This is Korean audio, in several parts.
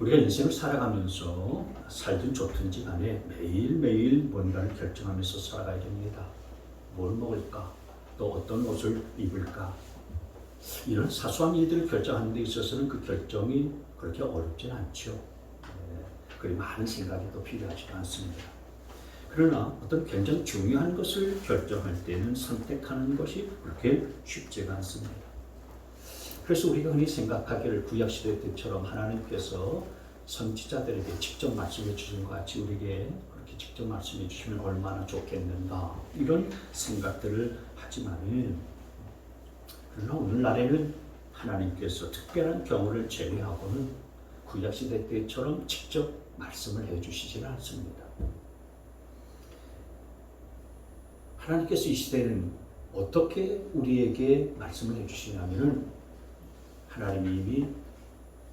우리가 인생을 살아가면서 살든 좋든지 간에 매일매일 뭔가를 결정하면서 살아가야 됩니다. 뭘 먹을까? 또 어떤 옷을 입을까? 이런 사소한 일들을 결정하는 데 있어서는 그 결정이 그렇게 어렵진 않죠. 그리 많은 생각이 또 필요하지도 않습니다. 그러나 어떤 굉장히 중요한 것을 결정할 때는 선택하는 것이 그렇게 쉽지가 않습니다. 그래서 우리가 흔히 생각하기를 구약시대 때처럼 하나님께서 선지자들에게 직접 말씀해 주신 것 같이 우리에게 그렇게 직접 말씀해 주시면 얼마나 좋겠는가 이런 생각들을 하지만은 그러나 오늘날에는 하나님께서 특별한 경우를 제외하고는 구약시대 때처럼 직접 말씀을 해주시지는 않습니다. 하나님께서 이 시대는 어떻게 우리에게 말씀을 해주시냐면은 하나님이 이미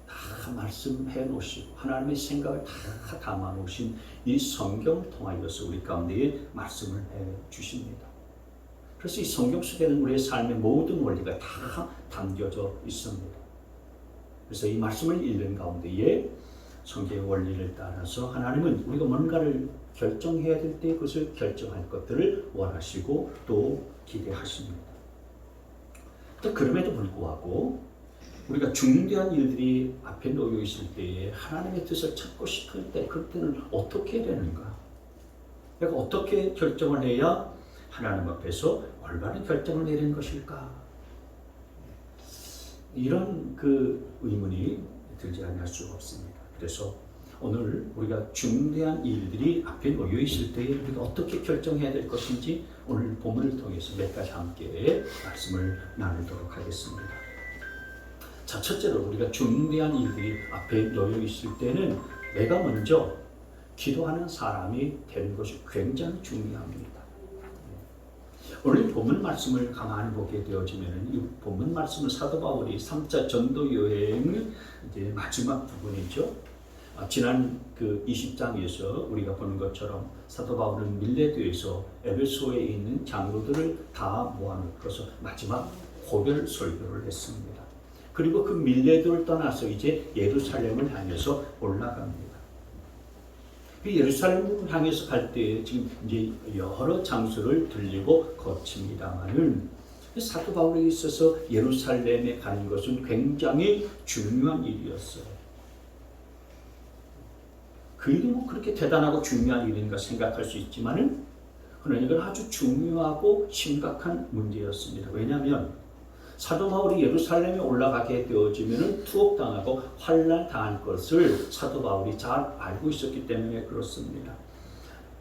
다 말씀해 놓으시고 하나님의 생각을 다 담아 놓으신 이 성경을 통하여서 우리 가운데에 말씀을 해 주십니다. 그래서 이 성경 속에는 우리의 삶의 모든 원리가 다 담겨져 있습니다. 그래서 이 말씀을 읽는 가운데에 성경의 원리를 따라서 하나님은 우리가 뭔가를 결정해야 될 때 그것을 결정할 것들을 원하시고 또 기대하십니다. 또 그럼에도 불구하고 우리가 중대한 일들이 앞에 놓여 있을 때에 하나님의 뜻을 찾고 싶을 때 그때는 어떻게 해야 되는가? 내가 어떻게 결정을 해야 하나님 앞에서 올바른 결정을 내리는 것일까? 이런 그 의문이 들지 않을 수가 없습니다. 그래서 오늘 우리가 중대한 일들이 앞에 놓여 있을 때에 우리가 어떻게 결정해야 될 것인지 오늘 본문을 통해서 몇 가지 함께 말씀을 나누도록 하겠습니다. 자, 첫째로 우리가 중대한 일들이 앞에 놓여 있을 때는 내가 먼저 기도하는 사람이 되는 것이 굉장히 중요합니다. 오늘 본문 말씀을 가만히 보게 되어지면 이 본문 말씀은 사도 바울이 3차 전도 여행 이제 마지막 부분이죠. 지난 그 20장에서 우리가 본 것처럼 사도 바울은 밀레도에서 에베소에 있는 장로들을 다 모아놓고서 마지막 고별 설교를 했습니다. 그리고 그 밀레도를 떠나서 이제 예루살렘을 향해서 올라갑니다. 그 예루살렘을 향해서 갈 때 지금 이제 여러 장소를 들리고 거칩니다만은 사도 바울에 있어서 예루살렘에 가는 것은 굉장히 중요한 일이었어요. 그 일이 뭐 그렇게 대단하고 중요한 일인가 생각할 수 있지만은 그러나 이건 아주 중요하고 심각한 문제였습니다. 왜냐하면 사도 바울이 예루살렘에 올라가게 되어지면은 투옥당하고 환난당할 것을 사도 바울이 잘 알고 있었기 때문에 그렇습니다.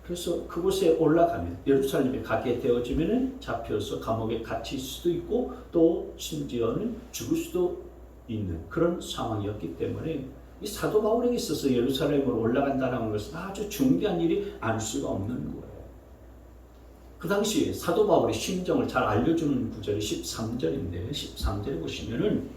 그래서 그곳에 올라가면 예루살렘에 가게 되어지면은 잡혀서 감옥에 갇힐 수도 있고 또 심지어는 죽을 수도 있는 그런 상황이었기 때문에 이 사도 바울에게 있어서 예루살렘으로 올라간다는 것은 아주 중요한 일이 아닐 수가 없는 거예요. 그 당시 사도 바울의 심정을 잘 알려주는 구절이 13절인데 13절에 보시면은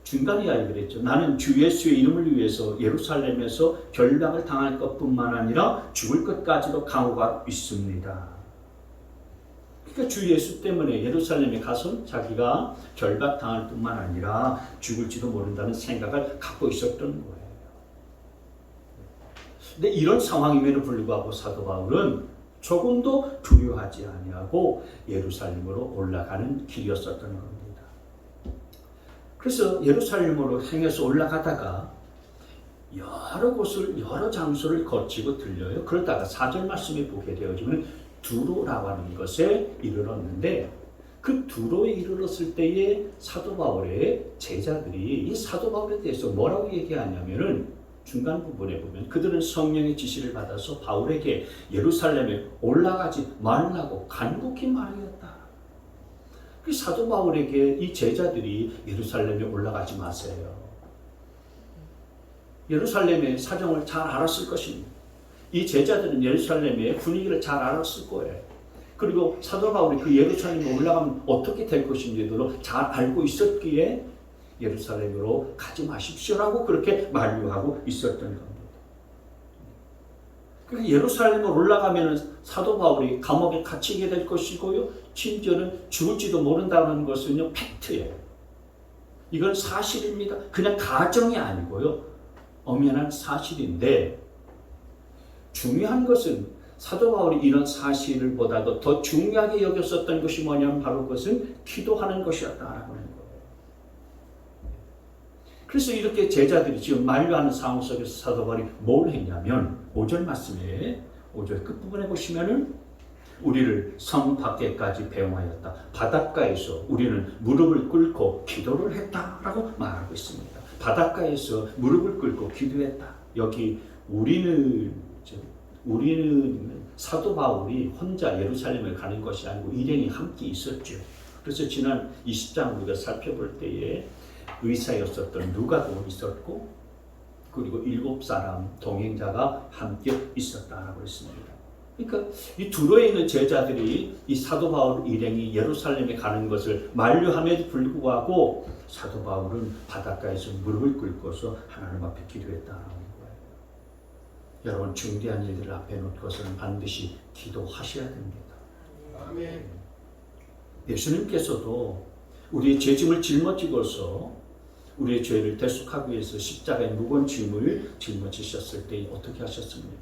중간에 이야기를 했죠. 나는 주 예수의 이름을 위해서 예루살렘에서 결박을 당할 것뿐만 아니라 죽을 것까지도 각오가 있습니다. 그러니까 주 예수 때문에 예루살렘에 가서 자기가 결박당할 뿐만 아니라 죽을지도 모른다는 생각을 갖고 있었던 거예요. 근데 이런 상황임에도 불구하고 사도 바울은 조금도 두려워하지 아니하고 예루살렘으로 올라가는 길이었었던 겁니다. 그래서 예루살렘으로 향해서 올라가다가 여러 장소를 거치고 들려요. 그러다가 4절 말씀에 보게 되어지면 두로라고 하는 것에 이르렀는데 그 두로에 이르렀을 때에 사도 바울의 제자들이 이 사도 바울에 대해서 뭐라고 얘기하냐면은 중간 부분에 보면 그들은 성령의 지시를 받아서 바울에게 예루살렘에 올라가지 말라고 간곡히 말하였다. 그 사도 바울에게 이 제자들이 예루살렘에 올라가지 마세요. 예루살렘의 사정을 잘 알았을 것입니다. 이 제자들은 예루살렘의 분위기를 잘 알았을 거예요. 그리고 사도 바울이 그 예루살렘에 올라가면 어떻게 될 것인지도 잘 알고 있었기에 예루살렘으로 가지 마십시오라고 그렇게 만류하고 있었던 겁니다. 그러니까 예루살렘으로 올라가면 사도 바울이 감옥에 갇히게 될 것이고요. 심지어는 죽을지도 모른다는 것은요, 팩트예요. 이건 사실입니다. 그냥 가정이 아니고요. 엄연한 사실인데 중요한 것은 사도 바울이 이런 사실을 보다도 더 중요하게 여겼었던 것이 뭐냐면 바로 그것은 기도하는 것이었다라고 하는 거예요. 그래서 이렇게 제자들이 지금 만류하는 상황 속에서 사도 바울이 뭘 했냐면 5절 말씀에 5절 끝부분에 보시면은 우리를 성 밖에까지 배웅하였다. 바닷가에서 우리는 무릎을 꿇고 기도를 했다라고 말하고 있습니다. 바닷가에서 무릎을 꿇고 기도했다. 여기 우리는 사도 바울이 혼자 예루살렘을 가는 것이 아니고 일행이 함께 있었죠. 그래서 지난 20장 우리가 살펴볼 때에 의사였었던 누가도 있었고 그리고 7사람 동행자가 함께 있었다라고 했습니다. 그러니까 이 두로에 있는 제자들이 이 사도 바울 일행이 예루살렘에 가는 것을 만류함에도 불구하고 사도 바울은 바닷가에서 무릎을 꿇고서 하나님 앞에 기도했다라는 거예요. 여러분 중대한 일들을 앞에 놓고서는 반드시 기도하셔야 됩니다. 아멘. 예수님께서도 우리의 죄짐을 짊어지고서 우리의 죄를 대속하기 위해서 십자가의 무거운 짐을 짊어지셨을 때 어떻게 하셨습니까?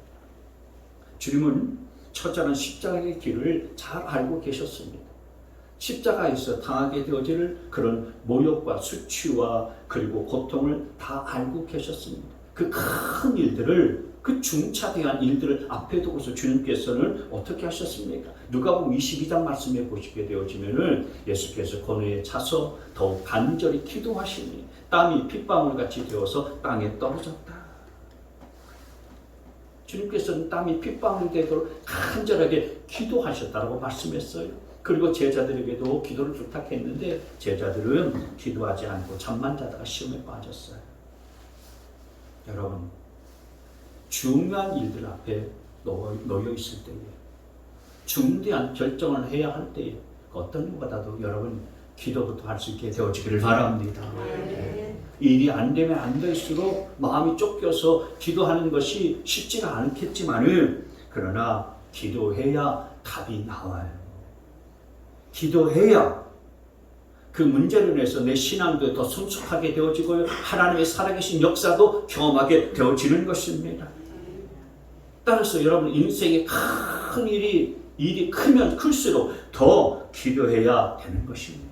주님은 처절한 십자가의 길을 잘 알고 계셨습니다. 십자가에서 당하게 되어질 그런 모욕과 수치와 그리고 고통을 다 알고 계셨습니다. 그 큰 일들을 그 중차대한 일들을 앞에 두고서 주님께서는 어떻게 하셨습니까? 누가복음 22장 말씀에 보시게 되어지면은 예수께서 고뇌에 차서 더욱 간절히 기도하시니 땀이 핏방울같이 되어서 땅에 떨어졌다. 주님께서는 땀이 핏방울이 되도록 간절하게 기도하셨다라고 말씀했어요. 그리고 제자들에게도 기도를 부탁했는데 제자들은 기도하지 않고 잠만 자다가 시험에 빠졌어요. 여러분 중요한 일들 앞에 놓여 있을 때에 중대한 결정을 해야 할 때에 어떤 것보다도 여러분 기도부터 할 수 있게 되어지기를 바랍니다. 일이 안 되면 안 될수록 마음이 쫓겨서 기도하는 것이 쉽지가 않겠지만은 그러나 기도해야 답이 나와요. 기도해야 그 문제로 인해서 내 신앙도 더 성숙하게 되어지고 하나님의 살아계신 역사도 경험하게 되어지는 것입니다. 따라서 여러분 인생의 큰 일이 크면 클수록 더 기도해야 되는 것입니다.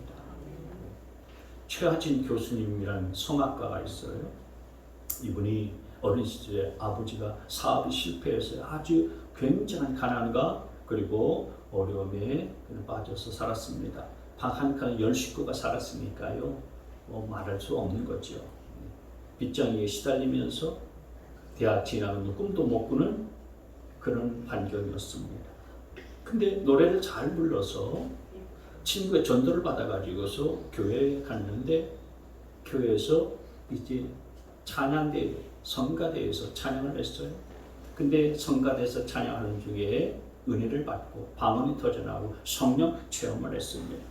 최하진 교수님이라는 성악가가 있어요. 이분이 어린 시절에 아버지가 사업이 실패해서 아주 굉장한 가난과 그리고 어려움에 빠져서 살았습니다. 방 한 칸에 10식구가 살았으니까요. 말할 수 없는 거죠. 빚쟁이에 시달리면서 대학 진학은 꿈도 못 꾸는 그런 환경이었습니다. 근데 노래를 잘 불러서 친구의 전도를 받아가지고서 교회에 갔는데 교회에서 이제 찬양대 성가대에서 찬양을 했어요. 근데 성가대에서 찬양하는 중에 은혜를 받고 방언이 터져나오고 성령 체험을 했습니다.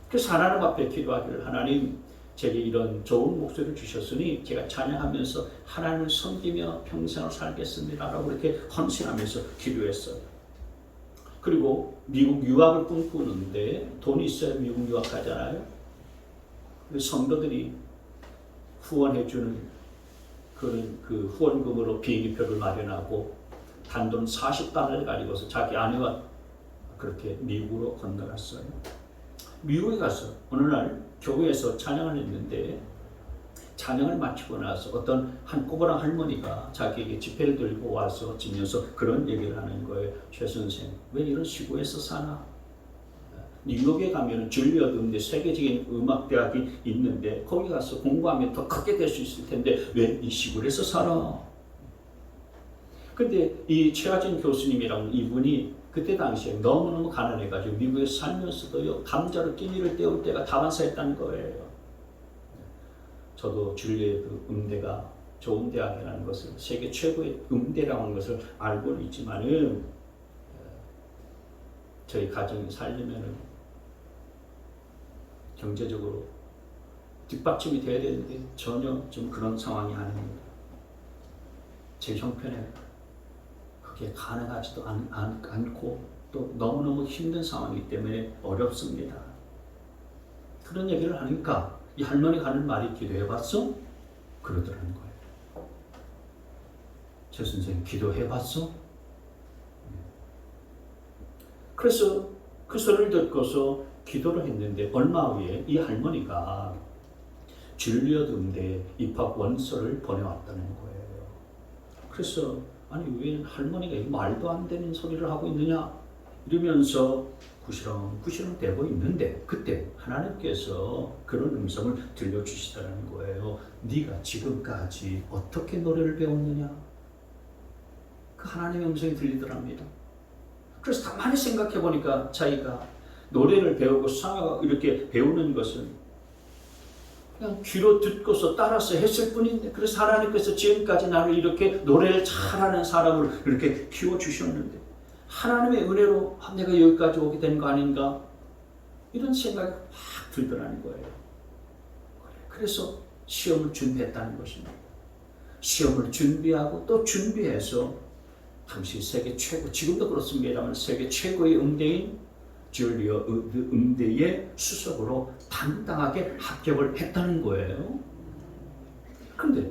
그래서 하나님 앞에 기도하기를 하나님 제게 이런 좋은 목소리를 주셨으니 제가 찬양하면서 하나님을 섬기며 평생을 살겠습니다 라고 이렇게 헌신하면서 기도했어요. 그리고 미국 유학을 꿈꾸는데 돈이 있어야 미국 유학 가잖아요. 성도들이 후원해주는 그 후원금으로 비행기표를 마련하고 단돈 40달러를 가지고서 자기 아내와 그렇게 미국으로 건너갔어요. 미국에 가서 어느 날 교회에서 찬양을 했는데 찬양을 마치고 나서 어떤 한 꼬부랑 할머니가 자기에게 지폐를 들고 와서 지면서 그런 얘기를 하는 거예요. 최 선생, 왜 이런 시골에서 사나? 뉴욕에 가면 줄리어드 음대 세계적인 음악대학이 있는데 거기 가서 공부하면 더 크게 될 수 있을 텐데 왜 이 시골에서 살아? 근데 이 최하진 교수님이라는 이분이 그때 당시에 너무너무 가난해가지고 미국에 살면서도요 감자로 끼니를 때울 때가 다반사했다는 거예요. 저도 줄리어드 음대가 좋은 대학이라는 것을 세계 최고의 음대라고 하는 것을 알고 있지만은 저희 가정이 살려면은 경제적으로 뒷받침이 돼야 되는데 전혀 지금 그런 상황이 아닙니다. 제 형편에 그게 가능하지도 않고 또 너무너무 힘든 상황이기 때문에 어렵습니다. 그런 얘기를 하니까 이 할머니가 하는 말이 기도해봤어? 그러더라는 거예요. 최 선생님 기도해봤어? 그래서 그 소리를 듣고서 기도를 했는데 얼마 후에 이 할머니가 줄리어드 음대에 입학 원서를 보내왔다는 거예요. 그래서 아니 왜 할머니가 이 말도 안 되는 소리를 하고 있느냐 이러면서 구시렁구시렁 대고 있는데 그때 하나님께서 그런 음성을 들려주시다는 거예요. 네가 지금까지 어떻게 노래를 배웠느냐? 그 하나님의 음성이 들리더랍니다. 그래서 가만히 생각해 보니까 자기가 노래를 배우고 이렇게 배우는 것은 그냥 귀로 듣고서 따라서 했을 뿐인데, 그래서 하나님께서 지금까지 나를 이렇게 노래를 잘하는 사람으로 이렇게 키워주셨는데 하나님의 은혜로 내가 여기까지 오게 된 거 아닌가, 이런 생각이 확 들더라는 거예요. 그래서 시험을 준비했다는 것입니다. 시험을 준비하고 또 준비해서 당시 세계 최고, 지금도 그렇습니다만 세계 최고의 음대인 줄리어 음대의 수석으로 당당하게 합격을 했다는 거예요. 그런데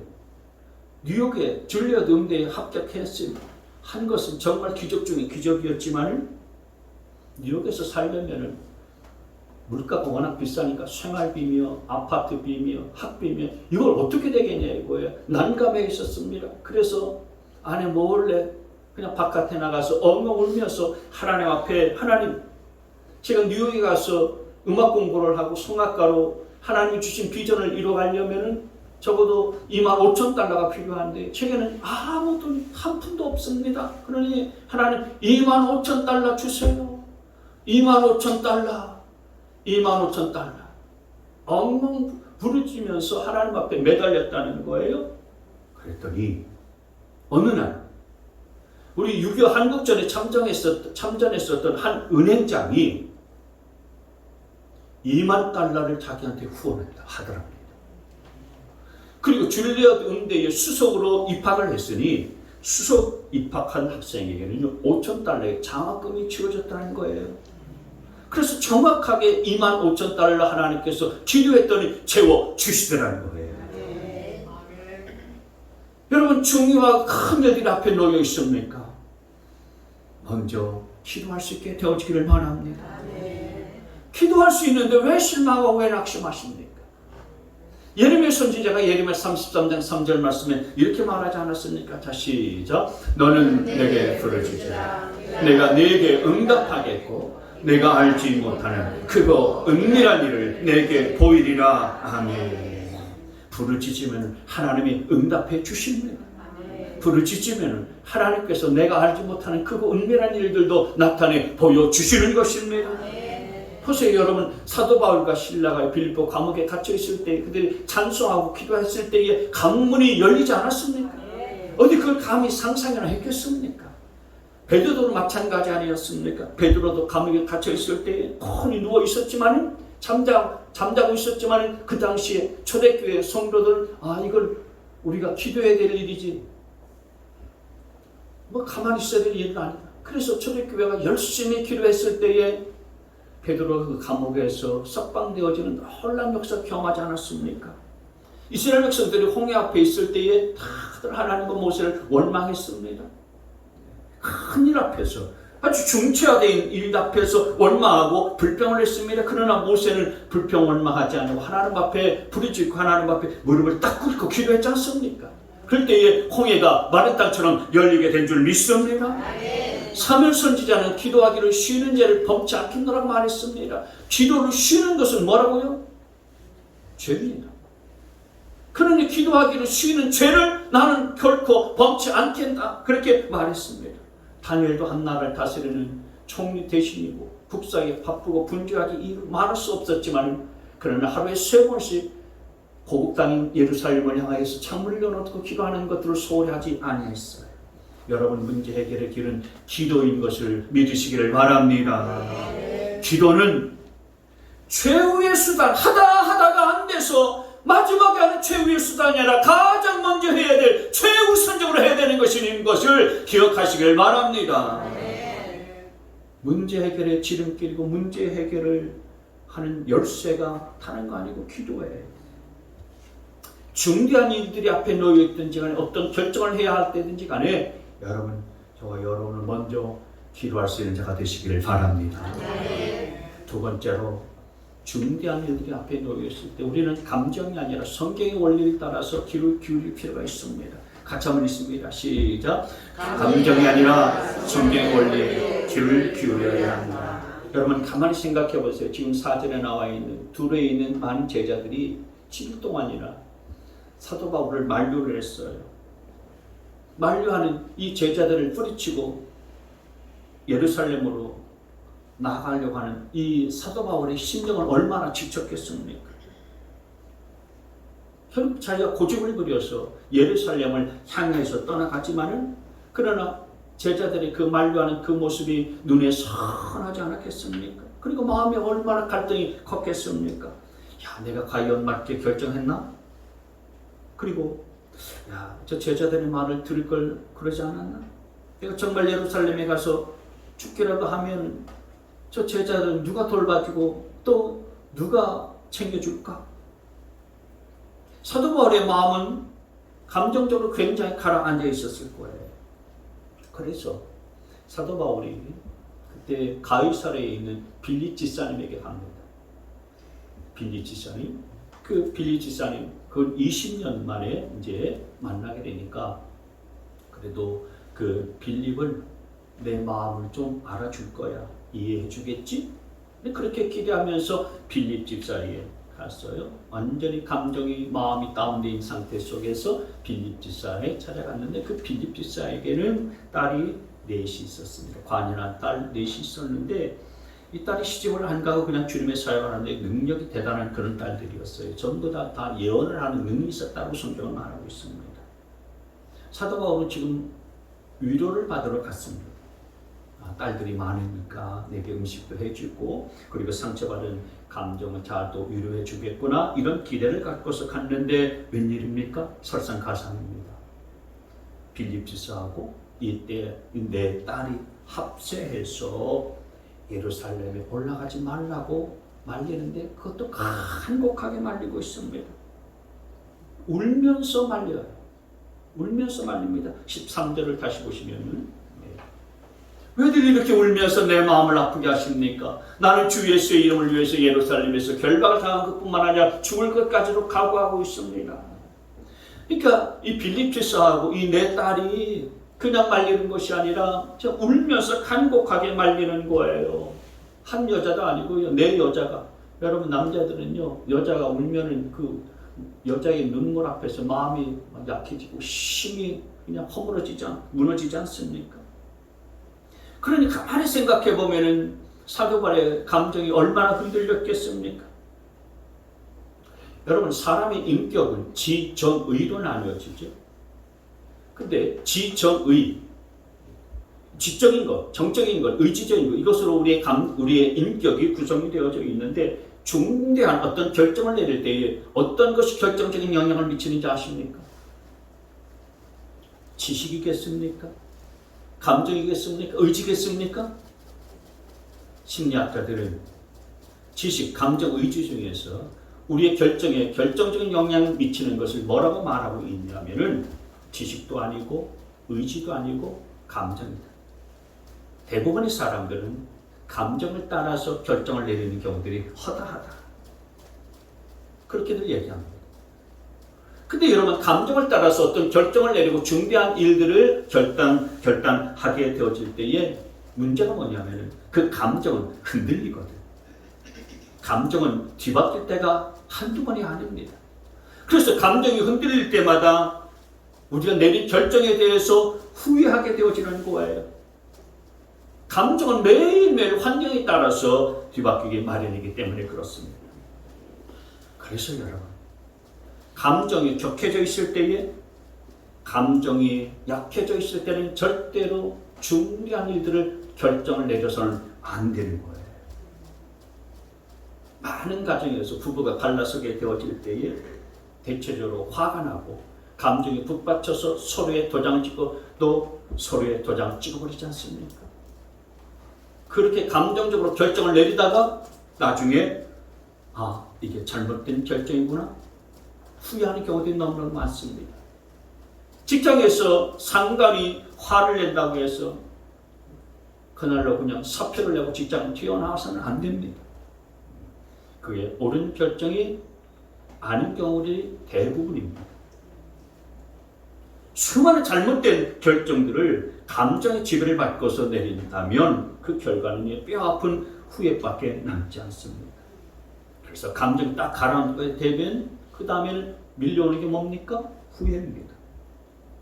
뉴욕의 줄리어 음대에 합격했으면 한 것은 정말 기적 중에 기적이었지만 뉴욕에서 살려면은 물가가 워낙 비싸니까 생활비며 아파트비며 학비며 이걸 어떻게 되겠냐 이거예요. 난감해 있었습니다. 그래서 아내 몰래 그냥 바깥에 나가서 엉엉 울면서 하나님 앞에, 하나님 제가 뉴욕에 가서 음악 공부를 하고 성악가로 하나님이 주신 비전을 이뤄가려면 적어도 25,000달러가 필요한데 제게는 아무 돈 한 푼도 없습니다. 그러니 하나님 25,000달러 주세요. 25,000달러 25,000달러 엉엉 부르짖으면서 하나님 앞에 매달렸다는 거예요. 그랬더니 어느 날 우리 6.25 한국전에 참전했었던 한 은행장이 20,000달러를 자기한테 후원했다 하더랍니다. 그리고 줄리어드 음대에 수석으로 입학을 했으니 수석 입학한 학생에게는 5,000달러의 장학금이 치워졌다는 거예요. 그래서 정확하게 25,000달러 하나님께서 기도했더니 채워주시더라는 거예요. 여러분 중요한 큰 일들 앞에 놓여 있습니까? 먼저 기도할 수 있게 되어지기를 바랍니다. 기도할 수 있는데 왜 실망하고 왜 낙심하십니까? 예레미야 선지자가 예레미야 33장 3절 말씀에 이렇게 말하지 않았습니까? 자 시작. 너는 내게 부르짖으라. 내가 네게 응답하겠고 내가 알지 못하는 크고 은밀한 일을 내게 보이리라. 아멘. 부르짖으면 하나님이 응답해 주십니다. 부르짖으면 하나님께서 내가 알지 못하는 크고 은밀한 일들도 나타내 보여주시는 것입니다. 보세요 여러분, 사도 바울과 실라가 빌립보 감옥에 갇혀 있을 때 그들이 찬송하고 기도했을 때에 감문이 열리지 않았습니까? 어디 그걸 감히 상상이나 했겠습니까? 베드로도 마찬가지 아니었습니까? 베드로도 감옥에 갇혀 있을 때에 콘히 누워 있었지만 잠자고 있었지만 그 당시에 초대교회 성도들은 이걸 우리가 기도해야 될 일이지 뭐 가만히 있어야 될 일은 아니다. 그래서 초대교회가 열심히 기도했을 때에 베드로가 그 감옥에서 석방되어지는 놀라운 역사 경험하지 않았습니까? 이스라엘 백성들이 홍해 앞에 있을 때에 다들 하나님과 모세를 원망했습니다. 큰일 앞에서, 아주 중추화된 일 앞에서 원망하고 불평을 했습니다. 그러나 모세는 불평 원망하지 않고 하나님 앞에 부르짖고 하나님 앞에 무릎을 딱 꿇고 기도했지 않습니까? 그럴 때에 홍해가 마른 땅처럼 열리게 된 줄 믿습니다. 사무엘 선지자는 기도하기를 쉬는 죄를 범치 않겠노라고 말했습니다. 기도를 쉬는 것은 뭐라고요? 죄입니다. 그러니 기도하기를 쉬는 죄를 나는 결코 범치 않겠다, 그렇게 말했습니다. 다니엘도 한 나라를 다스리는 총리 대신이고 국사에 바쁘고 분주하게 말할 수 없었지만 그러나 하루에 3번씩 고국 땅인 예루살렘을 향하여서 창문을 열어놓고 기도하는 것들을 소홀히 하지 아니했어요. 여러분 문제 해결의 길은 기도인 것을 믿으시기를 바랍니다. 기도는 최후의 수단, 하다가 안 돼서 마지막에 하는 최후의 수단이 아니라 가장 먼저 해야 될 최우선적으로 해야 되는 것을 기억하시길 바랍니다. 문제 해결의 지름길이고 문제 해결을 하는 열쇠가 타는 거 아니고 기도예요. 중대한 일들이 앞에 놓여 있든지 간에 어떤 결정을 해야 할 때든지 간에 여러분, 저와 여러분을 먼저 기도할 수 있는 자가 되시기를 바랍니다. 두 번째로, 중대한 일들이 앞에 놓여 있을 때 우리는 감정이 아니라 성경의 원리를 따라서 귀를 기울일 필요가 있습니다. 같이 한번 읽습니다. 시작. 감정이 아니라 성경의 원리에 귀를 기울여야 한다. 여러분 가만히 생각해 보세요. 지금 4절에 나와 있는 둘에 있는 많은 제자들이 7일 동안이나 사도 바울을 만류를 했어요. 만류하는 이 제자들을 뿌리치고 예루살렘으로 나가려고 하는 이 사도 바울의 심정은 얼마나 지쳤겠습니까? 결국 자기가 고집을 부려서 예루살렘을 향해서 떠나갔지만은, 그러나 제자들이 그 만류하는 그 모습이 눈에 선하지 않았겠습니까? 그리고 마음에 얼마나 갈등이 컸겠습니까? 야, 내가 과연 맞게 결정했나? 그리고 야, 저 제자들의 말을 들을 걸 그러지 않았나? 내가 정말 예루살렘에 가서 죽기라도 하면 저 제자들은 누가 돌봐주고 또 누가 챙겨줄까? 사도 바울의 마음은 감정적으로 굉장히 가라앉아 있었을 거예요. 그래서 사도 바울이 그때 가이사랴에 있는 빌립 지사님에게 갑니다. 빌립 지사님, 그 빌립 지사님 그 20년 만에 이제 만나게 되니까, 그래도 그 빌립은 내 마음을 좀 알아줄 거야, 이해해 주겠지? 근데 그렇게 기대하면서 빌립 집사리에 갔어요. 완전히 감정이, 마음이 다운된 상태 속에서 빌립 집사에 찾아갔는데, 그 빌립 집사에게는 딸이 넷이 있었습니다. 관연한 딸 넷이 있었는데, 이 딸이 시집을 안 가고 그냥 주님의 사역을 하는데 능력이 대단한 그런 딸들이었어요. 전부 다 예언을 하는 능력이 있었다고 성경은 말하고 있습니다. 사도 바울은 지금 위로를 받으러 갔습니다. 딸들이 많으니까 내게 음식도 해주고, 그리고 상처받은 감정을 잘 또 위로해 주겠구나, 이런 기대를 갖고서 갔는데 웬일입니까? 설상가상입니다. 빌립 지사하고 이때 내 딸이 합세해서 예루살렘에 올라가지 말라고 말리는데, 그것도 간곡하게 말리고 있습니다. 울면서 말려요. 울면서 말립니다. 13절을 다시 보시면은, 왜들 이렇게 울면서 내 마음을 아프게 하십니까? 나는 주 예수의 이름을 위해서 예루살렘에서 결박을 당한 것뿐만 아니라 죽을 것까지도 각오하고 있습니다. 그러니까 이 빌립 지사하고 이 내 딸이 그냥 말리는 것이 아니라 울면서 간곡하게 말리는 거예요. 한 여자도 아니고요, 네 여자가. 여러분 남자들은요, 여자가 울면은 그 여자의 눈물 앞에서 마음이 약해지고 심이 그냥 무너지지 않습니까? 그러니 가만히 생각해 보면은 사도 바울의 감정이 얼마나 흔들렸겠습니까? 여러분 사람의 인격은 지정의로 나뉘어지죠. 근데 지정의, 지적인 것, 정적인 것, 의지적인 것, 이것으로 우리의 인격이 구성이 되어져 있는데, 중대한 어떤 결정을 내릴 때에 어떤 것이 결정적인 영향을 미치는지 아십니까? 지식이겠습니까? 감정이겠습니까? 의지겠습니까? 심리학자들은 지식, 감정, 의지 중에서 우리의 결정에 결정적인 영향을 미치는 것을 뭐라고 말하고 있냐면은 지식도 아니고 의지도 아니고 감정이다. 대부분의 사람들은 감정을 따라서 결정을 내리는 경우들이 허다하다, 그렇게들 얘기합니다. 근데 여러분 감정을 따라서 어떤 결정을 내리고 중대한 일들을 결단하게 되어질 때에 문제가 뭐냐면은 그 감정은 흔들리거든. 감정은 뒤바뀔 때가 한두 번이 아닙니다. 그래서 감정이 흔들릴 때마다 우리가 내린 결정에 대해서 후회하게 되어지는 거예요. 감정은 매일매일 환경에 따라서 뒤바뀌기 마련이기 때문에 그렇습니다. 그래서 여러분, 감정이 격해져 있을 때에, 감정이 약해져 있을 때는 절대로 중요한 일들을 결정을 내려서는 안 되는 거예요. 많은 가정에서 부부가 갈라서게 되어질 때에 대체적으로 화가 나고 감정이 북받쳐서 서로의 도장을 찍고 또 서로의 도장을 찍어버리지 않습니까? 그렇게 감정적으로 결정을 내리다가 나중에 이게 잘못된 결정이구나, 후회하는 경우들이 너무너무 많습니다. 직장에서 상관이 화를 낸다고 해서 그날로 그냥 사표를 내고 직장을 튀어나와서는 안 됩니다. 그게 옳은 결정이 아닌 경우들이 대부분입니다. 수많은 잘못된 결정들을 감정의 지배를 받고서 내린다면 그 결과는 뼈아픈 후회밖에 남지 않습니다. 그래서 감정이 딱 가라앉게 그 다음에는 밀려오는 게 뭡니까? 후회입니다.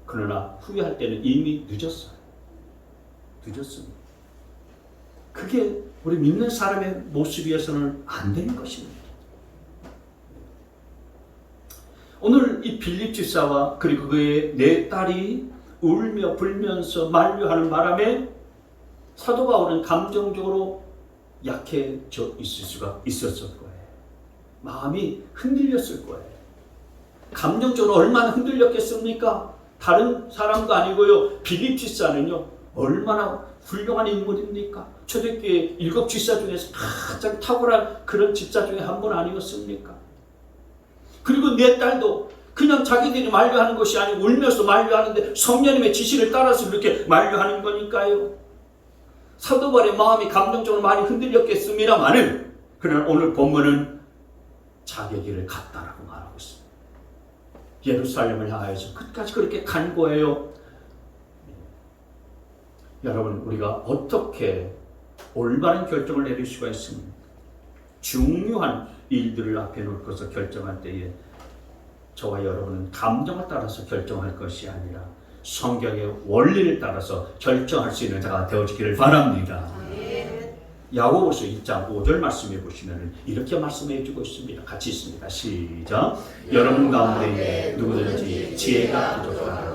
그러나 후회할 때는 이미 늦었어요. 늦었습니다. 그게 우리 믿는 사람의 모습이어서는 안 되는 것입니다. 오늘 이 빌립 집사와 그리고 그의 네 딸이 울며 불면서 만류하는 바람에 사도 바울은 감정적으로 약해져 있을 수가 있었을 거예요. 마음이 흔들렸을 거예요. 감정적으로 얼마나 흔들렸겠습니까? 다른 사람도 아니고요. 빌립 집사는요. 얼마나 훌륭한 인물입니까? 초대교회 7 집사 중에서 가장 탁월한 그런 집사 중에 한 분 아니었습니까? 그리고 내 딸도 그냥 자기들이 만류하는 것이 아니고 울면서 만류하는데 성령님의 지시를 따라서 그렇게 만류하는 거니까요. 사도 바울의 마음이 감정적으로 많이 흔들렸겠습니다만은 그러나 오늘 본문은 자기 길을 갔다라고 말하고 있습니다. 예루살렘을 향해서 끝까지 그렇게 간 거예요. 여러분, 우리가 어떻게 올바른 결정을 내릴 수가 있습니까? 중요한 일들을 앞에 놓고서 결정할 때에 저와 여러분은 감정을 따라서 결정할 것이 아니라 성경의 원리를 따라서 결정할 수 있는 자가 되어지기를 바랍니다. 야고보서 2장 5절 말씀해 보시면 이렇게 말씀해 주고 있습니다. 같이 있습니다. 시작. 여러분 가운데 누구든지 지혜가 부족하다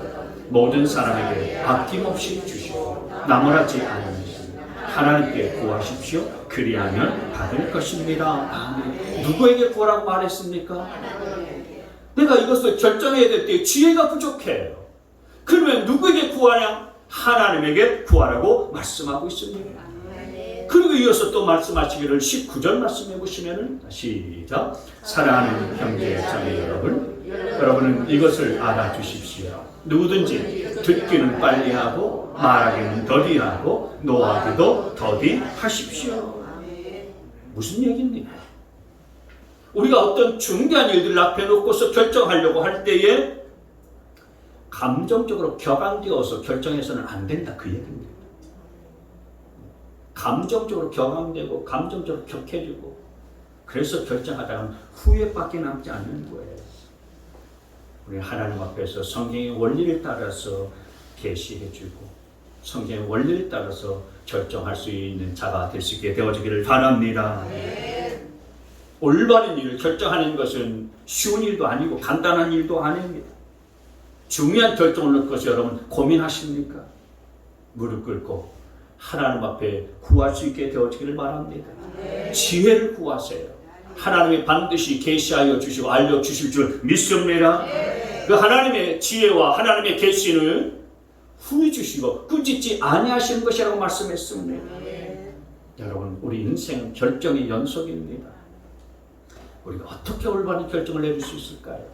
모든 사람에게 아낌없이 주시고 나무라지 않으시니 하나님께 구하십시오. 그리하면 받을 것입니다. 아멘. 누구에게 구하라고 말했습니까? 내가 이것을 결정해야 될 때 지혜가 부족해요. 그러면 누구에게 구하냐? 하나님에게 구하라고 말씀하고 있습니다. 그리고 이어서 또 말씀하시기를 19절 말씀해 보시면 시작. 사랑하는 형제 자매 여러분은 이것을 알아주십시오. 누구든지 듣기는 빨리 하고 말하기는 더디 하고 노하기도 더디 하십시오. 무슨 얘기입니까? 우리가 어떤 중대한 일들을 앞에 놓고서 결정하려고 할 때에 감정적으로 격앙되어서 결정해서는 안 된다, 그 얘기입니다. 감정적으로 격앙되고 감정적으로 격해지고 그래서 결정하다가 후회밖에 남지 않는 거예요. 우리 하나님 앞에서 성경의 원리를 따라서 계시해주고 성경의 원리를 따라서 결정할 수 있는 자가 될 수 있게 되어지기를 바랍니다. 올바른 일을 결정하는 것은 쉬운 일도 아니고 간단한 일도 아닙니다. 중요한 결정을 놓고서 여러분 고민하십니까? 무릎 꿇고 하나님 앞에 구할 수 있게 되어지기를 바랍니다. 지혜를 구하세요. 하나님이 반드시 계시하여 주시고 알려주실 줄 믿습니다. 그 하나님의 지혜와 하나님의 계시는 후히 주시고 꾸짖지 아니하시는 것이라고 말씀했습니다. 여러분, 우리 인생은 결정의 연속입니다. 우리가 어떻게 올바른 결정을 내릴 수 있을까요?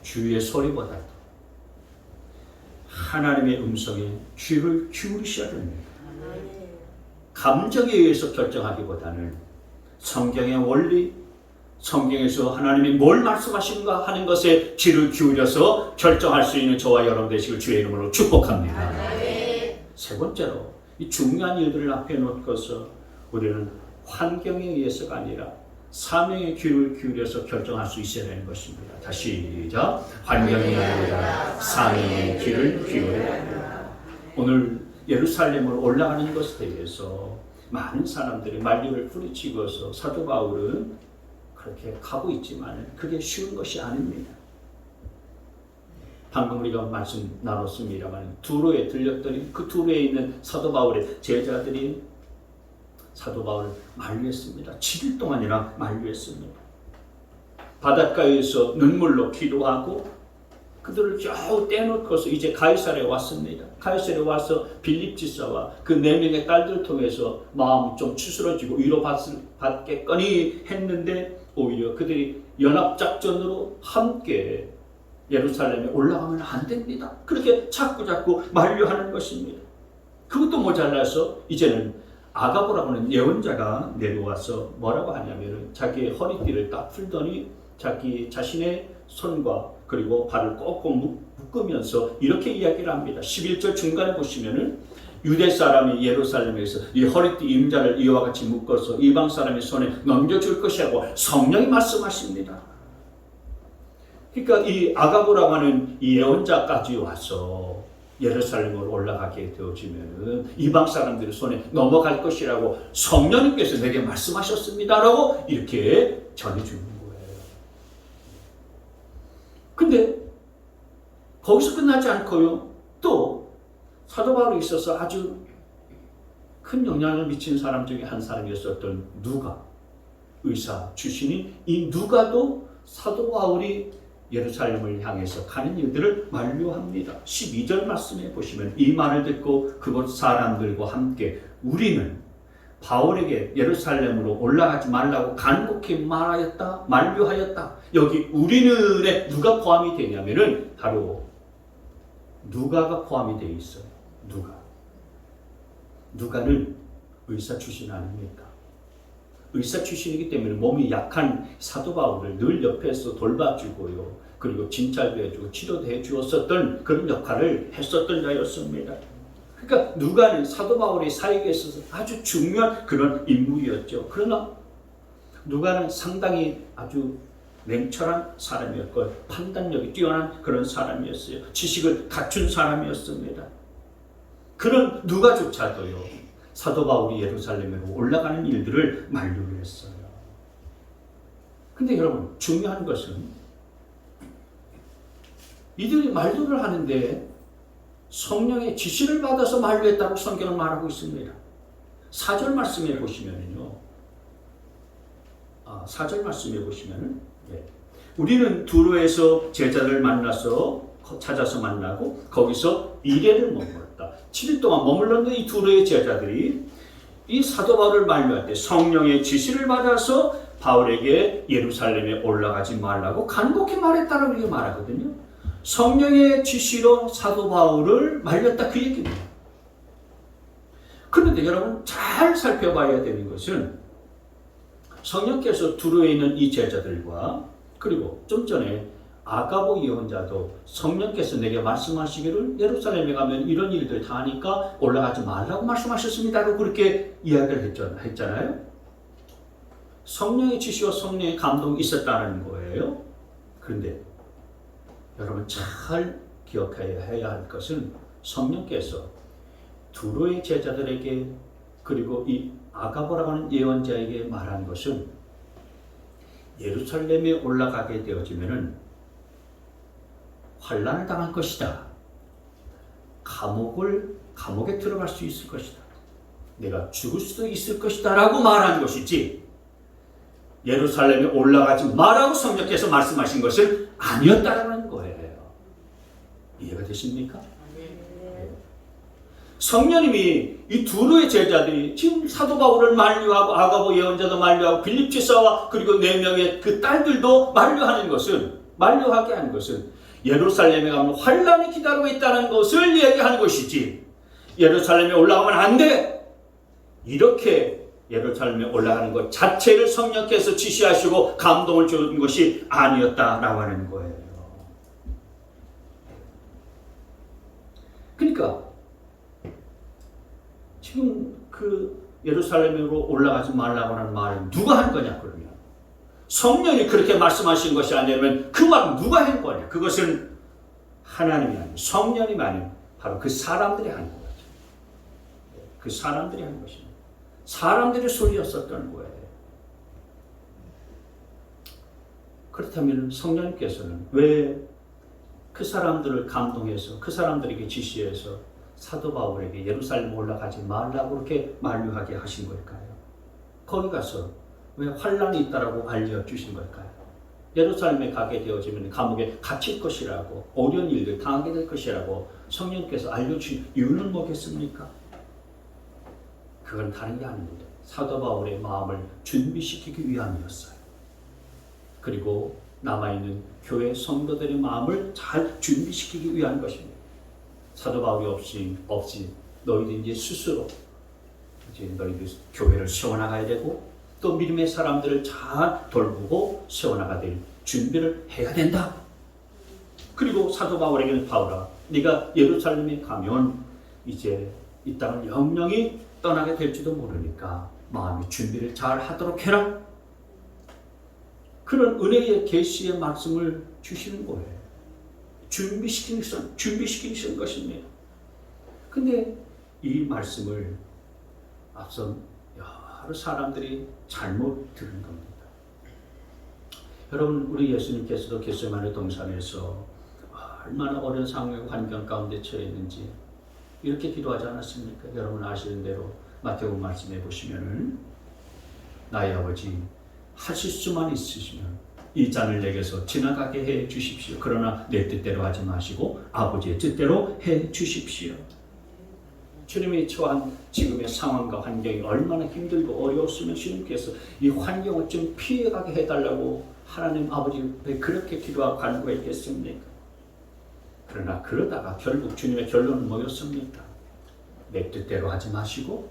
주의 소리보다도 하나님의 음성에 귀를 기울이셔야 됩니다. 감정에 의해서 결정하기보다는 성경의 원리, 성경에서 하나님이 뭘 말씀하시는가 하는 것에 귀를 기울여서 결정할 수 있는 저와 여러분 되시길 주의 이름으로 축복합니다. 세 번째로 이 중요한 일들을 앞에 놓고서 우리는 환경에 의해서가 아니라 사명의 귀를 기울여서 결정할 수 있어야 되는 것입니다. 다시 시작. 환경이 아니라 사명의 귀를 기울여야 합니다. 오늘 예루살렘으로 올라가는 것에 대해서 많은 사람들이 만류를 뿌리치고서 사도 바울은 그렇게 가고 있지만 그게 쉬운 것이 아닙니다. 방금 우리가 말씀 나눴습니다만 두로에 들렸더니 그 두로에 있는 사도 바울의 제자들이 사도 바울을 만류했습니다. 7일 동안이나 만류했습니다. 바닷가에서 눈물로 기도하고 그들을 겨우 떼놓고서 이제 가이사랴에 왔습니다. 가이사랴에 와서 빌립 집사와 그 4명의 딸들을 통해서 마음이 좀 추스러지고 위로받겠거니 했는데 오히려 그들이 연합작전으로 함께 예루살렘에 올라가면 안 됩니다. 그렇게 자꾸 만류하는 것입니다. 그것도 모자라서 이제는 아가보라고 하는 예언자가 내려와서 뭐라고 하냐면 자기의 허리띠를 딱 풀더니 자기 자신의 손과 그리고 발을 꼭꼭 묶으면서 이렇게 이야기를 합니다. 11절 중간에 보시면은 유대 사람이 예루살렘에서 이 허리띠 임자를 이와 같이 묶어서 이방 사람의 손에 넘겨줄 것이라고 성령이 말씀하십니다. 그러니까 이 아가보라고 하는 이 예언자까지 와서 예루살렘으로 올라가게 되어지면은 이방 사람들의 손에 넘어갈 것이라고 성령님께서 내게 말씀하셨습니다라고 이렇게 전해주는 거예요. 근데 거기서 끝나지 않고요. 또 사도 바울에 있어서 아주 큰 영향을 미친 사람 중에 한 사람이었었던 누가, 의사 출신인 이 누가도 사도 바울이 예루살렘을 향해서 가는 일들을 만류합니다. 12절 말씀에 보시면 이 말을 듣고 그곳 사람들과 함께 우리는 바울에게 예루살렘으로 올라가지 말라고 간곡히 말하였다, 만류하였다. 여기 우리는에 누가 포함이 되냐면은 바로 누가가 포함이 되어 있어요. 누가는 의사 출신 아닙니까? 의사 출신이기 때문에 몸이 약한 사도 바울을 늘 옆에서 돌봐주고요. 그리고 진찰도 해주고 치료도 해주었었던 그런 역할을 했었던 자였습니다. 그러니까 누가는 사도 바울의 사역에 있어서 아주 중요한 그런 인물이었죠. 그러나 누가는 상당히 아주 냉철한 사람이었고 판단력이 뛰어난 그런 사람이었어요. 지식을 갖춘 사람이었습니다. 그런 누가조차도요. 사도 바울이 예루살렘으로 올라가는 일들을 만류를 했어요. 근데 여러분 중요한 것은 이들이 만류를 하는데 성령의 지시를 받아서 만류했다고 성경은 말하고 있습니다. 4절 말씀에 보시면은요. 4절 말씀에 보시면은 우리는 두로에서 제자를 찾아서 만나고 거기서 1회를 머물렀다. 7일 동안 머물렀는데 이 두로의 제자들이 이 사도 바울을 만류할 때 성령의 지시를 받아서 바울에게 예루살렘에 올라가지 말라고 간곡히 말했다라고 이렇게 말하거든요. 성령의 지시로 사도 바울을 말렸다 그 얘기입니다. 그런데 여러분 잘 살펴봐야 되는 것은 성령께서 두로에 있는 이 제자들과 그리고 좀 전에 아가보 예언자도 성령께서 내게 말씀하시기를 예루살렘에 가면 이런 일들 다 하니까 올라가지 말라고 말씀하셨습니다라고 그렇게 이야기를 했잖아요. 성령의 지시와 성령의 감동이 있었다는 거예요. 그런데 여러분 잘 기억해야 할 것은 성령께서 두로의 제자들에게 그리고 이 아가보라고 하는 예언자에게 말한 것은 예루살렘에 올라가게 되어지면은 환난을 당할 것이다. 감옥에 들어갈 수 있을 것이다. 내가 죽을 수도 있을 것이다 라고 말하는 것이지 예루살렘에 올라가지 마라고 성령께서 말씀하신 것은 아니었다라는 거예요. 이해가 되십니까? 성령님이 이 두로의 제자들이 지금 사도 바울을 만류하고 아가보 예언자도 만류하고 빌립 지사와 그리고 4명의 그 딸들도 만류하게 한 것은 예루살렘에 가면 환난이 기다리고 있다는 것을 얘기하는 것이지 예루살렘에 올라가면 안 돼! 이렇게 예루살렘에 올라가는 것 자체를 성령께서 지시하시고 감동을 준 것이 아니었다라고 하는 거예요. 그러니까 지금 그 예루살렘으로 올라가지 말라고 하는 말은 누가 한 거냐 그러면 성령이 그렇게 말씀하신 것이 아니면 그 말은 누가 한 거냐? 그것은 하나님이 아니고 성령이 아닌 바로 그 사람들이 한 거죠. 그 사람들이 한 것입니다. 사람들의 소리였었던 거예요. 그렇다면 성령님께서는 왜 그 사람들을 감동해서 그 사람들에게 지시해서 사도 바울에게 예루살렘 올라가지 말라고 그렇게 만류하게 하신 걸까요? 거기 가서 왜 환난이 있다라고 알려주신 걸까요? 예루살렘에 가게 되어지면 감옥에 갇힐 것이라고 어려운 일들 당하게 될 것이라고 성령께서 알려주신 이유는 뭐겠습니까? 그건 다른 게 아닙니다. 사도 바울의 마음을 준비시키기 위함이었어요. 그리고 남아있는 교회 성도들의 마음을 잘 준비시키기 위한 것입니다. 사도 바울이 없이 너희들 이제 스스로 이제 너희들 교회를 세워나가야 되고 또 믿음의 사람들을 잘 돌보고 세워나가야 될 준비를 해야 된다. 그리고 사도 바울에게는 바울아, 네가 예루살렘에 가면 이제 이 땅을 영영히 떠나게 될지도 모르니까 마음의 준비를 잘 하도록 해라. 그런 은혜의 계시의 말씀을 주시는 거예요. 준비시키는 것입니다. 근데 이 말씀을 앞선 여러 사람들이 잘못 들은 겁니다. 여러분, 우리 예수님께서도 겟세마네 동산에서 얼마나 어려운 상황 환경 가운데 처해 있는지 이렇게 기도하지 않았습니까? 여러분 아시는 대로 마태복음 말씀해 보시면은 나의 아버지 하실 수만 있으시면 이 잔을 내게서 지나가게 해 주십시오. 그러나 내 뜻대로 하지 마시고 아버지의 뜻대로 해 주십시오. 주님이 처한 지금의 상황과 환경이 얼마나 힘들고 어려웠으면 주님께서 이 환경을 좀 피해가게 해달라고 하나님 아버지 앞에 그렇게 기도하고 간구했겠습니까? 그러나 그러다가 결국 주님의 결론은 뭐였습니까? 내 뜻대로 하지 마시고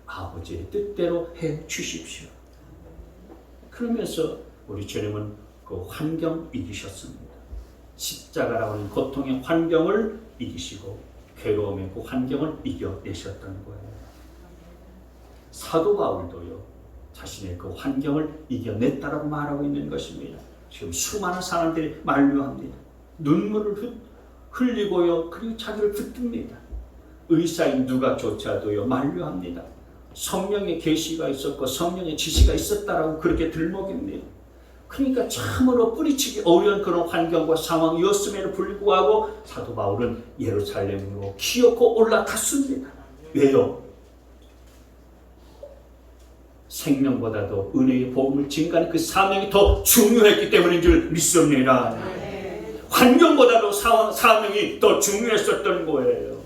아버지의 뜻대로 해 주십시오. 그러면서 우리 주님은 그 환경 이기셨습니다. 십자가라고 하는 고통의 환경을 이기시고 괴로움의 그 환경을 이겨내셨던 거예요. 사도 바울도요, 자신의 그 환경을 이겨냈다라고 말하고 있는 것입니다. 지금 수많은 사람들이 만류합니다. 눈물을 흘리고요, 그리고 자기를 붙듭니다. 의사인 누가조차도요 만류합니다. 성령의 계시가 있었고 성령의 지시가 있었다라고 그렇게 들먹입니다. 그러니까 참으로 뿌리치기 어려운 그런 환경과 상황이었음에도 불구하고 사도 바울은 예루살렘으로 기어코 올라갔습니다. 왜요? 생명보다도 은혜의 복음을 증가하는 그 사명이 더 중요했기 때문인 줄 믿습니다. 환경보다도 사명이 더 중요했었던 거예요.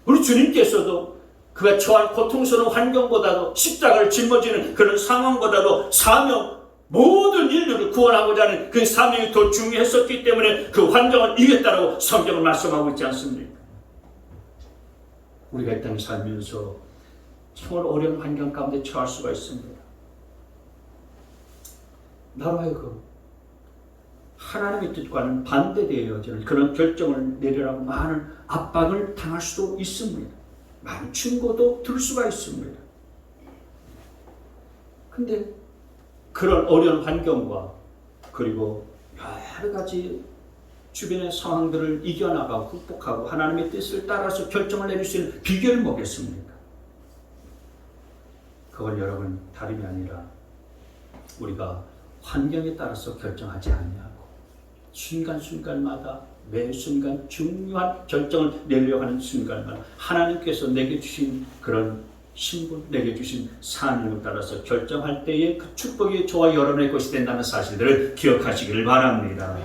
우리 주님께서도 그가 처한 고통스러운 환경보다도 십자가를 짊어지는 그런 상황보다도 사명, 모든 인류를 구원하고자 하는 그 사명이 더 중요했었기 때문에 그 환경을 이겼다고 성경을 말씀하고 있지 않습니까? 우리가 이 땅에 살면서 정말 어려운 환경 가운데 처할 수가 있습니다. 나로 하여금 하나님의 뜻과는 반대되어지는 그런 결정을 내리라고 많은 압박을 당할 수도 있습니다. 많은 충고도 들 수가 있습니다. 근데 그런 어려운 환경과 그리고 여러 가지 주변의 상황들을 이겨나가고 극복하고 하나님의 뜻을 따라서 결정을 내릴 수 있는 비결은 뭐겠습니까? 그건 여러분 다름이 아니라 우리가 환경에 따라서 결정하지 않냐고 순간순간마다 매 순간 중요한 결정을 내려고 하는 순간마다 하나님께서 내게 주신 그런 신분, 내게 주신 사명을 따라서 결정할 때에 그 축복이 저와 여러분의 것이 된다는 사실들을 기억하시기를 바랍니다.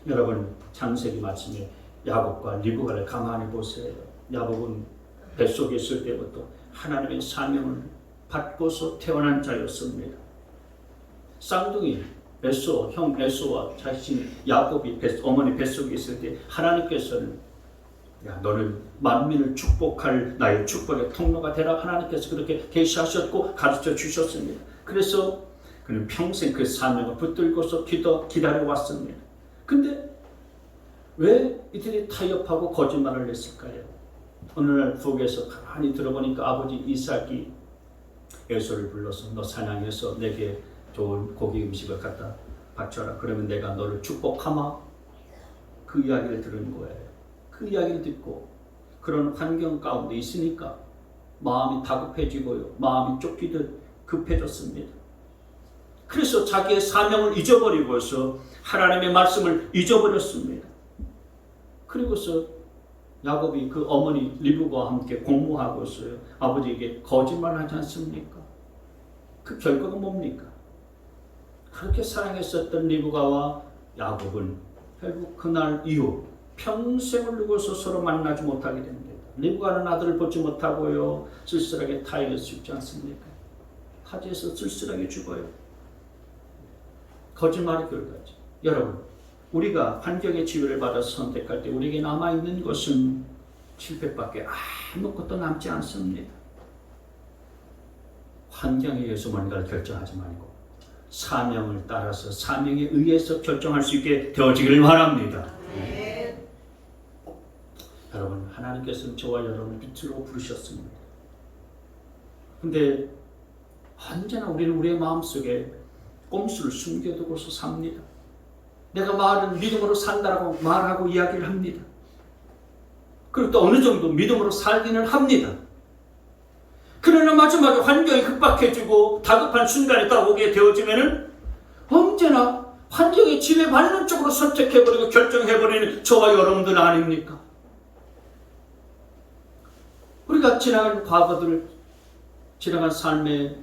여러분 창세기 말씀에 야곱과 리브가를 가만히 보세요. 야곱은 뱃속에 있을 때부터 하나님의 사명을 받고서 태어난 자였습니다. 쌍둥이 에서, 형 에서와 자신 야곱이 어머니 뱃속에 있을 때 하나님께서는 야, 너는 만민을 축복할 나의 축복의 통로가 되라 하나님께서 그렇게 계시하셨고 가르쳐 주셨습니다. 그래서 그는 평생 그 사명을 붙들고서 기다려왔습니다. 근데 왜 이들이 타협하고 거짓말을 했을까요? 어느 날 부엌에서 가만히 들어보니까 아버지 이삭이 에서를 불러서 너 사냥해서 내게 좋은 고기 음식을 갖다 바쳐라. 그러면 내가 너를 축복하마. 그 이야기를 들은 거예요. 그 이야기를 듣고 그런 환경 가운데 있으니까 마음이 다급해지고요. 마음이 쫓기듯 급해졌습니다. 그래서 자기의 사명을 잊어버리고서 하나님의 말씀을 잊어버렸습니다. 그리고서 야곱이 그 어머니 리브가와 함께 공모하고서요. 아버지에게 거짓말하지 않습니까? 그 결과가 뭡니까? 그렇게 사랑했었던 리브가와 야곱은 결국 그날 이후 평생을 두고서 서로 만나지 못하게 됩니다. 리브가는 아들을 보지 못하고요. 쓸쓸하게 타인에서 죽지 않습니까? 타지에서 쓸쓸하게 죽어요. 거짓말의 결과죠. 여러분, 우리가 환경의 지배를 받아서 선택할 때 우리에게 남아있는 것은 실패밖에 아무것도 남지 않습니다. 환경에 의해서 뭔가를 결정하지 말고 사명을 따라서 사명에 의해서 결정할 수 있게 되어지기를 바랍니다. 여러분, 하나님께서는 저와 여러분을 빛으로 부르셨습니다. 근데 언제나 우리는 우리의 마음속에 꼼수를 숨겨두고서 삽니다. 내가 말은 믿음으로 산다라고 말하고 이야기를 합니다. 그리고 또 어느 정도 믿음으로 살기는 합니다. 그러나 마지막에 환경이 급박해지고 다급한 순간에 딱 오게 되어지면은 언제나 환경에 지배받는 쪽으로 선택해버리고 결정해버리는 저와 여러분들 아닙니까? 우리가 지나간 과거들, 지나간 삶의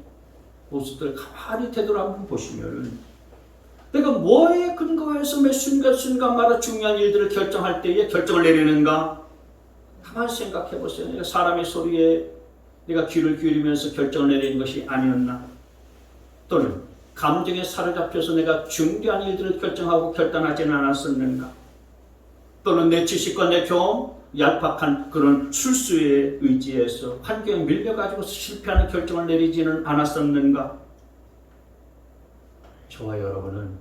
모습들 가만히 되돌아보면 보시면은 내가 뭐에 근거해서 매 순간순간마다 중요한 일들을 결정할 때에 결정을 내리는가? 가만히 생각해 보세요. 내가 사람의 소리에 내가 귀를 기울이면서 결정을 내리는 것이 아니었나? 또는 감정에 사로잡혀서 내가 중대한 일들을 결정하고 결단하지는 않았었는가? 또는 내 지식과 내 경험, 얄팍한 그런 술수에 의지해서 환경에 밀려가지고 실패하는 결정을 내리지는 않았었는가? 저와 여러분은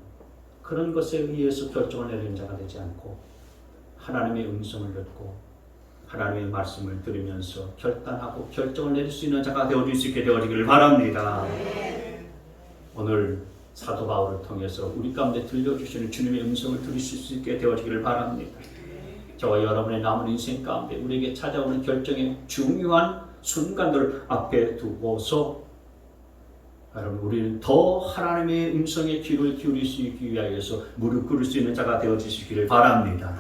그런 것에 의해서 결정을 내리는 자가 되지 않고 하나님의 음성을 듣고 하나님의 말씀을 들으면서 결단하고 결정을 내릴 수 있는 자가 되어질 수 있게 되어지기를 바랍니다. 오늘 사도 바울을 통해서 우리 가운데 들려주시는 주님의 음성을 들으실 수 있게 되어지기를 바랍니다. 저와 여러분의 남은 인생 가운데 우리에게 찾아오는 결정의 중요한 순간들을 앞에 두고서 여러분, 우리는 더 하나님의 음성에 귀를 기울일 수 있기 위하여서 무릎 꿇을 수 있는 자가 되어주시기를 바랍니다.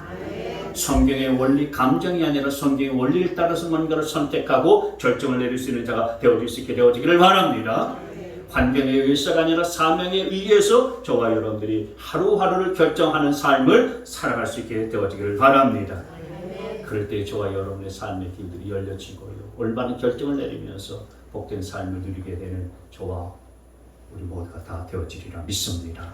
성경의 원리, 감정이 아니라 성경의 원리를 따라서 뭔가를 선택하고 결정을 내릴 수 있는 자가 되어질 수 있게 되어지기를 바랍니다. 환경에 의해서가 아니라 사명에 의해서 저와 여러분들이 하루하루를 결정하는 삶을 살아갈 수 있게 되어지기를 바랍니다. 그럴 때 저와 여러분의 삶의 길들이 열려지고요, 올바른 결정을 내리면서 복된 삶을 누리게 되는 저와 우리 모두가 다 되어지리라 믿습니다.